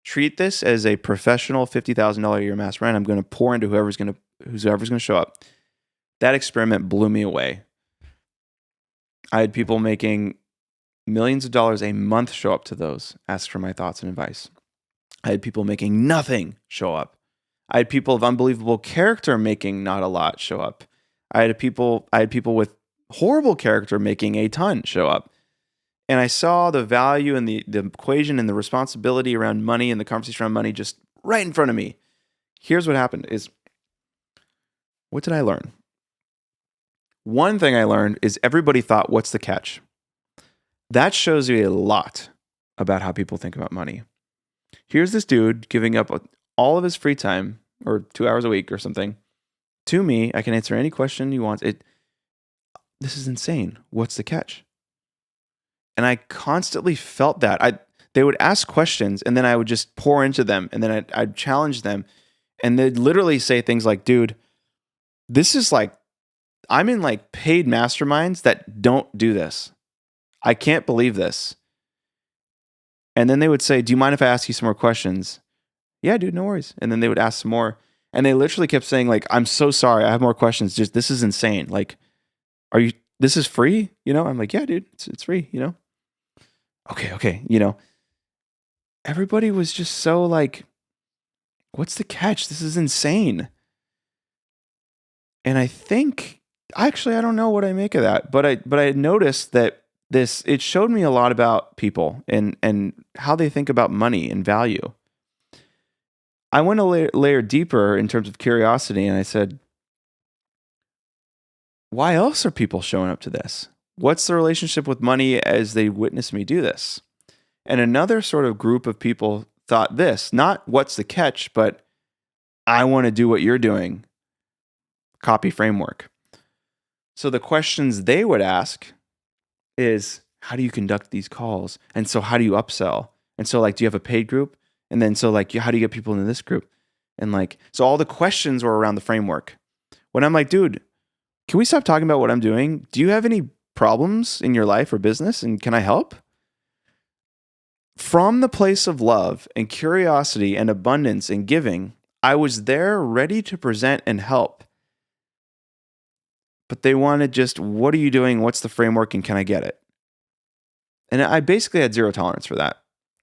[SPEAKER 1] treat this as a professional $50,000 a year mastermind. I'm going to pour into whoever's going to show up. That experiment blew me away. I had people making millions of dollars a month show up to those, ask for my thoughts and advice. I had people making nothing show up. I had people of unbelievable character making not a lot show up. I had people with horrible character making a ton show up. And I saw the value and the equation and the responsibility around money and the conversation around money just right in front of me. Here's what happened is, what did I learn? One thing I learned is everybody thought, what's the catch? That shows you a lot about how people think about money. Here's this dude giving up all of his free time, or 2 hours a week or something, to me. I can answer any question he wants. This is insane. What's the catch? And I constantly felt that. They would ask questions, and then I would just pour into them, and then I'd challenge them, and they'd literally say things like, dude, this is like, I'm in like paid masterminds that don't do this. I can't believe this. And then they would say, do you mind if I ask you some more questions? Yeah, dude, no worries. And then they would ask some more. And they literally kept saying, like, I'm so sorry, I have more questions. Just, this is insane. Like, this is free? You know? I'm like, yeah, dude, it's free, you know? Okay. You know, everybody was just so like, what's the catch? This is insane. And I think, actually, I don't know what I make of that, but I noticed that it showed me a lot about people and how they think about money and value. I went a layer deeper in terms of curiosity, and I said, why else are people showing up to this? What's the relationship with money as they witness me do this? And another sort of group of people thought this, not what's the catch, but I want to do what you're doing. Copy framework. So the questions they would ask is, how do you conduct these calls? And so how do you upsell? And so like, do you have a paid group? And then so like, how do you get people into this group? And like, so all the questions were around the framework. When I'm like, dude, can we stop talking about what I'm doing? Do you have any problems in your life or business? And can I help? From the place of love and curiosity and abundance and giving, I was there ready to present and help. But they wanted just, what are you doing? What's the framework? And can I get it? And I basically had zero tolerance for that.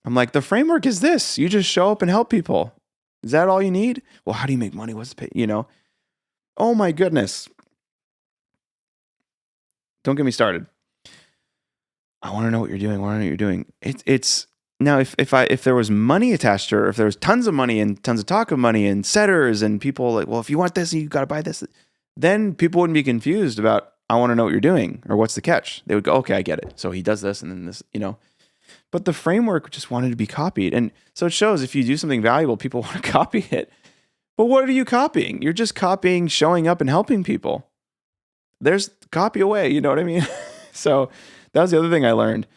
[SPEAKER 1] I'm like, the framework is this. You just show up and help people. Is that all you need? Well, how do you make money? What's the pay? You know? Oh my goodness. Don't get me started. I want to know what you're doing. I want to know what you're doing. It's now if there was money attached to it, or if there was tons of money and tons of talk of money and setters and people like, well, if you want this, you got to buy this. Then people wouldn't be confused about, I want to know what you're doing or what's the catch. They would go, okay, I get it. So he does this and then this, you know. But the framework just wanted to be copied. And so it shows if you do something valuable, people want to copy it. But what are you copying? You're just copying showing up and helping people. There's copy away, you know what I mean? So that was the other thing I learned.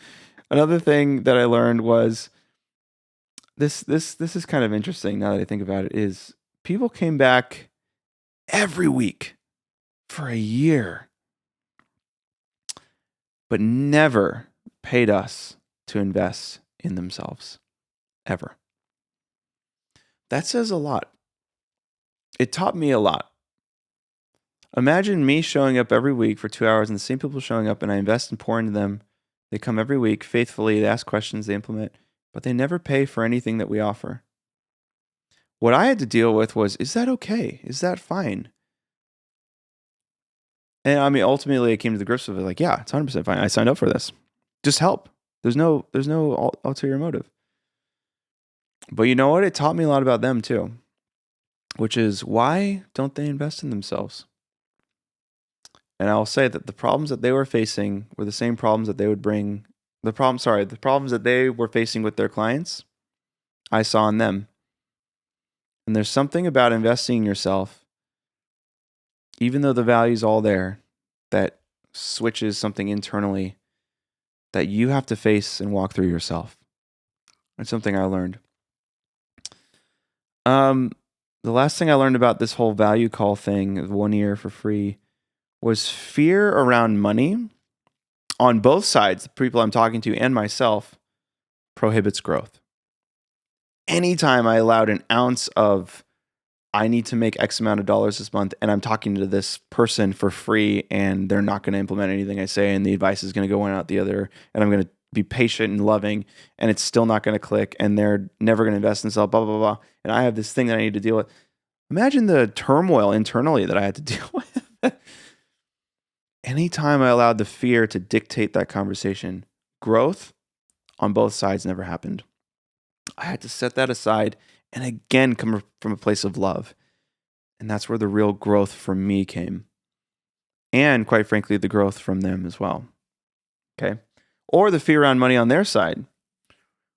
[SPEAKER 1] Another thing that I learned was this is kind of interesting now that I think about it, is people came back every week for a year, but never paid us to invest in themselves, ever. That says a lot. It taught me a lot. Imagine me showing up every week for 2 hours and the same people showing up, and I invest and pour into them. They come every week faithfully, they ask questions, they implement, but they never pay for anything that we offer. What I had to deal with was, is that okay? Is that fine? And I mean, ultimately I came to the grips with it, like, yeah, it's 100% fine. I signed up for this. Just help. There's no ulterior motive. But you know what? It taught me a lot about them too, which is, why don't they invest in themselves? And I'll say that the problems that they were facing were the same problems that they would bring. The problems that they were facing with their clients, I saw in them. And there's something about investing in yourself, even though the value's all there, that switches something internally that you have to face and walk through yourself. It's something I learned. The last thing I learned about this whole value call thing, 1 year for free, was fear around money on both sides, the people I'm talking to and myself, prohibits growth. Anytime I allowed an ounce of, I need to make X amount of dollars this month, and I'm talking to this person for free and they're not going to implement anything I say, and the advice is going to go one out the other, and I'm going to be patient and loving, and it's still not going to click, and they're never going to invest in themselves, blah, blah, blah, blah. And I have this thing that I need to deal with. Imagine the turmoil internally that I had to deal with. Anytime I allowed the fear to dictate that conversation, growth on both sides never happened. I had to set that aside and again come from a place of love. And that's where the real growth from me came. And quite frankly, the growth from them as well. Okay. Or the fear around money on their side,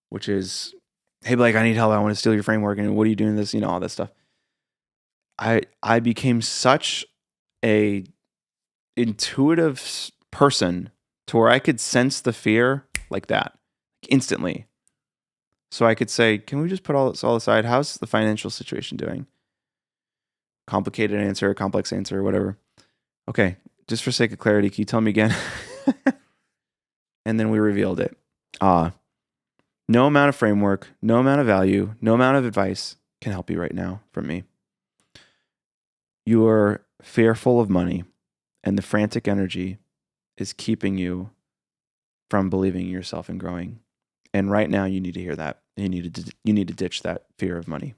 [SPEAKER 1] which is, hey, Blake, I need help. I want to steal your framework. And what are you doing this? You know, all that stuff. I became such a intuitive person to where I could sense the fear like that instantly. So I could say, can we just put all this aside? How's the financial situation doing? Complicated answer, complex answer, whatever. Okay, just for sake of clarity, can you tell me again? And then we revealed it. No amount of framework, no amount of value, no amount of advice can help you right now from me. You are fearful of money, and the frantic energy is keeping you from believing in yourself and growing. And right now, you need to hear that. You need to ditch that fear of money.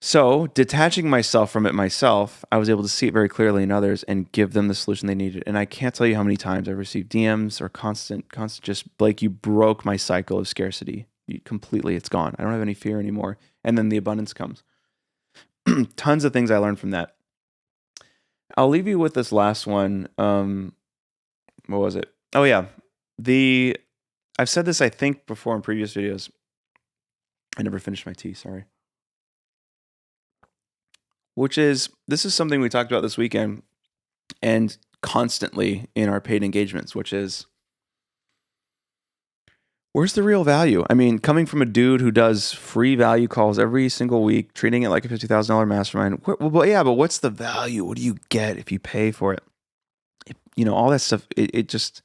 [SPEAKER 1] So, detaching myself from it myself, I was able to see it very clearly in others and give them the solution they needed. And I can't tell you how many times I've received DMs or constant, just, Blake, you broke my cycle of scarcity. Completely, it's gone. I don't have any fear anymore. And then the abundance comes. Tons of things I learned from that. I'll leave you with this last one. What was it? Oh yeah, I've said this I think before in previous videos. I never finished my tea. Sorry. This is something we talked about this weekend and constantly in our paid engagements, which is, where's the real value? I mean, coming from a dude who does free value calls every single week, treating it like a $50,000 mastermind. But what's the value? What do you get if you pay for it? All that stuff. It just,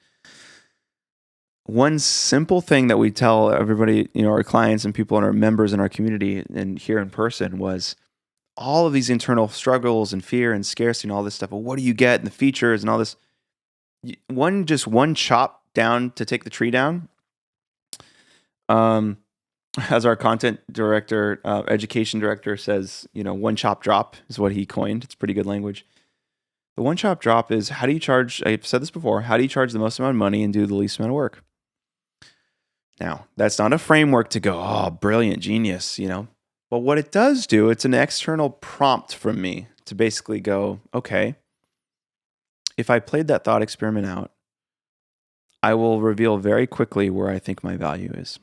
[SPEAKER 1] one simple thing that we tell everybody, our clients and people and our members in our community and here in person was all of these internal struggles and fear and scarcity and all this stuff. But what do you get and the features and all this? One chop down to take the tree down. As our content director, education director says, one chop drop is what he coined. It's pretty good language. The one chop drop is, how do you charge? I've said this before. How do you charge the most amount of money and do the least amount of work? Now, that's not a framework to go, oh, brilliant, genius, But what it does do, it's an external prompt from me to basically go, okay, if I played that thought experiment out, I will reveal very quickly where I think my value is.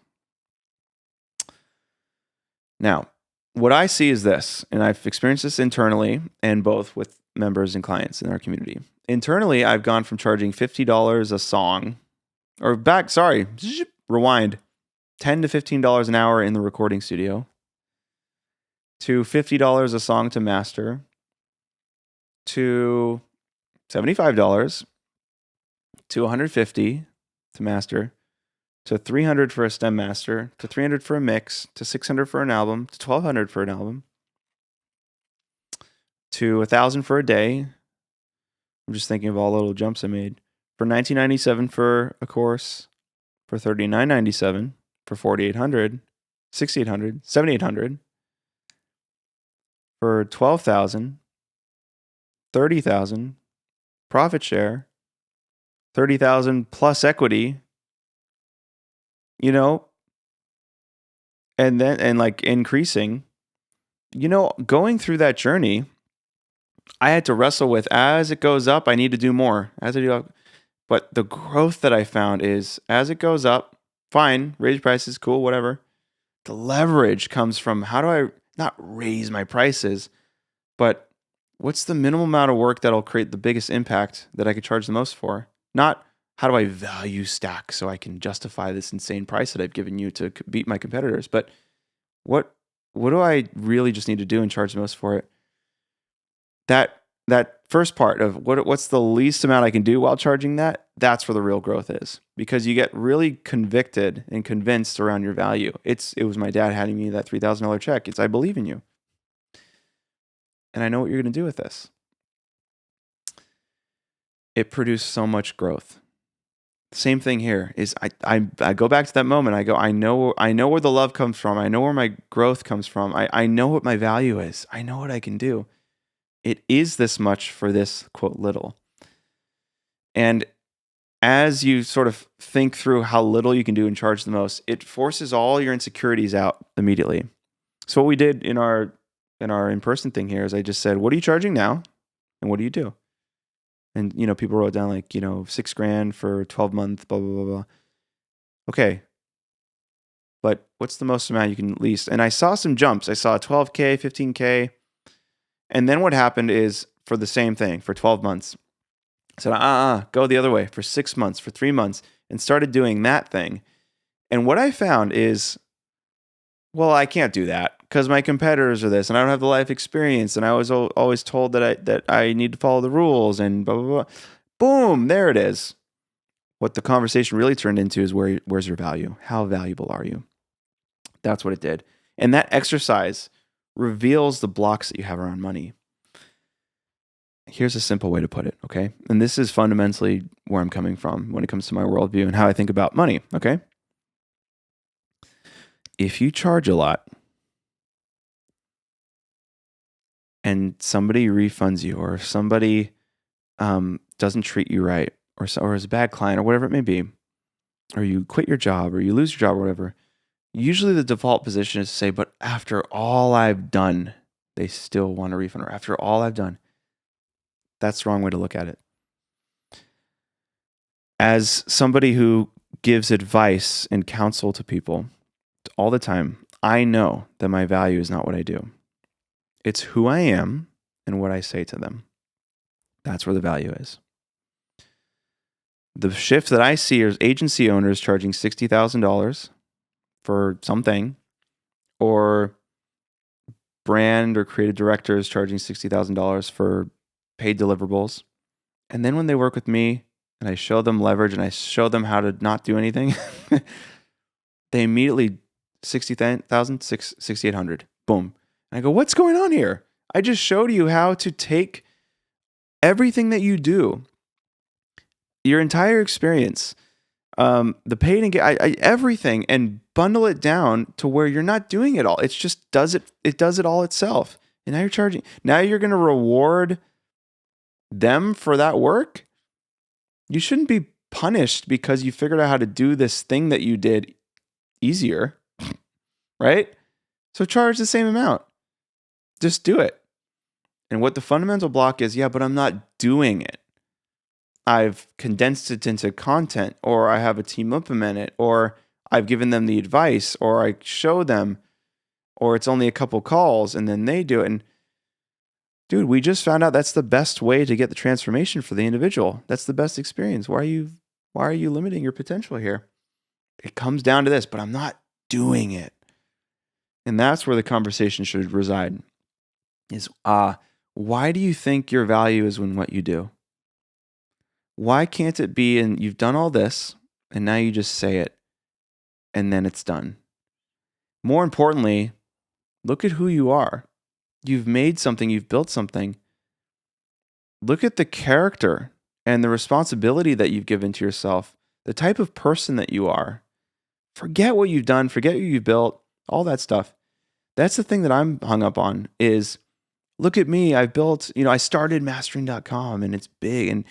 [SPEAKER 1] Now, what I see is this, and I've experienced this internally and both with members and clients in our community. Internally, I've gone from charging $50 a song, rewind, $10 to $15 an hour in the recording studio, to $50 a song to master, to $75, to $150 to master, to $300 for a stem master, to $300 for a mix, to $600 for an album, to $1,200 for an album, to $1,000 for a day. I'm just thinking of all the little jumps I made. For $19.97 for a course, for $39.97, for $4,800, $6,800, $7,800, for $12,000, $30,000, profit share, $30,000 plus equity, and like increasing, going through that journey, I had to wrestle with, as it goes up, I need to do more. But the growth that I found is, as it goes up, fine, raise prices, cool, whatever. The leverage comes from, how do I not raise my prices, but what's the minimum amount of work that'll create the biggest impact that I could charge the most for? Not how do I value stack so I can justify this insane price that I've given you to beat my competitors, but what do I really just need to do and charge the most for it? That first part of what's the least amount I can do while charging that's where the real growth is, because you get really convicted and convinced around your value. It was my dad handing me that $3,000 check. It's, I believe in you. And I know what you're going to do with this. It produced so much growth. Same thing here is I go back to that moment. I go, I know where the love comes from. I know where my growth comes from. I know what my value is. I know what I can do. It is this much for this, quote, little. And as you sort of think through how little you can do and charge the most, it forces all your insecurities out immediately. So what we did in our in-person thing here is I just said, what are you charging now? And what do you do? And, people wrote down like, $6,000 for 12 months, blah, blah, blah, blah. Okay. But what's the most amount you can lease? And I saw some jumps. I saw 12K, 15K. And then what happened is, for the same thing, for 12 months, I said, go the other way for 6 months, for 3 months, and started doing that thing. And what I found is, well, I can't do that because my competitors are this, and I don't have the life experience, and I was always told that I need to follow the rules, and blah, blah, blah. Boom, there it is. What the conversation really turned into is, where's your value? How valuable are you? That's what it did. And that exercise reveals the blocks that you have around money. Here's a simple way to put it, okay? And this is fundamentally where I'm coming from when it comes to my worldview and how I think about money, okay? If you charge a lot and somebody refunds you, or if somebody doesn't treat you right, or is a bad client, or whatever it may be, or you quit your job, or you lose your job, or whatever, usually the default position is to say, but after all I've done, they still want a refund, or after all I've done. That's the wrong way to look at it. As somebody who gives advice and counsel to people all the time, I know that my value is not what I do. It's who I am and what I say to them. That's where the value is. The shift that I see is agency owners charging $60,000 for something, or brand or creative directors charging $60,000 for paid deliverables. And then when they work with me and I show them leverage and I show them how to not do anything, they immediately $60,000, 6,800. Boom. And I go, what's going on here? I just showed you how to take everything that you do, your entire experience, the paid and everything, and bundle it down to where you're not doing it all. It's just does it all itself. And now you're charging. Now you're going to reward them for that work. You shouldn't be punished because you figured out how to do this thing that you did easier, right? So charge the same amount. Just do it. And what the fundamental block is, yeah, but I'm not doing it. I've condensed it into content, or I have a team implement it, or I've given them the advice, or I show them, or it's only a couple calls and then they do it. And dude, we just found out that's the best way to get the transformation for the individual. That's the best experience. Why are you limiting your potential here? It comes down to this, but I'm not doing it. And that's where the conversation should reside. Is why do you think your value is in what you do? Why can't it be, and you've done all this, and now you just say it, and then it's done? More importantly, look at who you are. You've made something, you've built something. Look at the character and the responsibility that you've given to yourself, the type of person that you are. Forget what you've done, forget what you've built, all that stuff. That's the thing that I'm hung up on is, look at me, I've built, I started mastering.com and it's big, and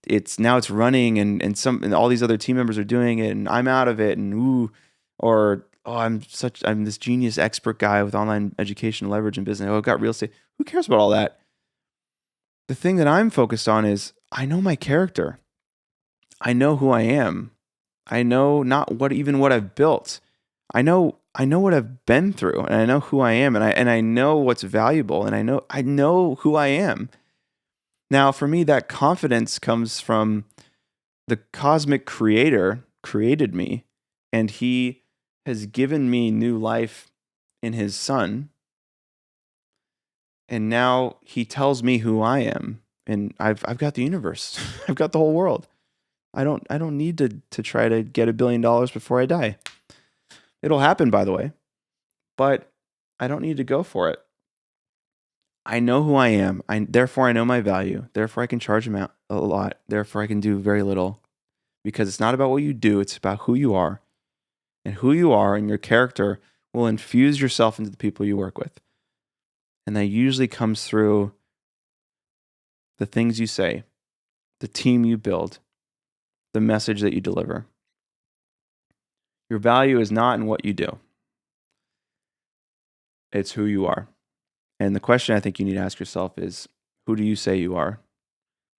[SPEAKER 1] it's now it's running, and all these other team members are doing it, and I'm out of it, and I'm this genius expert guy with online education, leverage, and business. I've got real estate. Who cares about all that? The thing that I'm focused on is I know my character. I know who I am. I know not what I've built. I know what I've been through, and I know who I am, and I know what's valuable, and I know who I am. Now, for me, that confidence comes from the cosmic creator created me, and he has given me new life in his son. And now he tells me who I am, and I've got the universe. I've got the whole world. I don't need to try to get $1 billion before I die. It'll happen, by the way, but I don't need to go for it. I know who I am. Therefore, I know my value. Therefore, I can charge a lot. Therefore, I can do very little, because it's not about what you do. It's about who you are, and who you are and your character will infuse yourself into the people you work with. And that usually comes through the things you say, the team you build, the message that you deliver. Your value is not in what you do. It's who you are. And the question I think you need to ask yourself is, who do you say you are?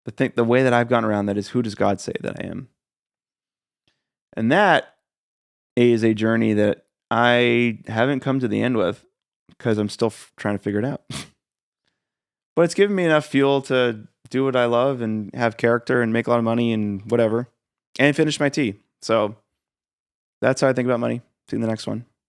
[SPEAKER 1] The way that I've gone around that is, who does God say that I am? And that is a journey that I haven't come to the end with, because I'm still trying to figure it out. But it's given me enough fuel to do what I love and have character and make a lot of money and whatever, and finish my tea. So that's how I think about money. See you in the next one.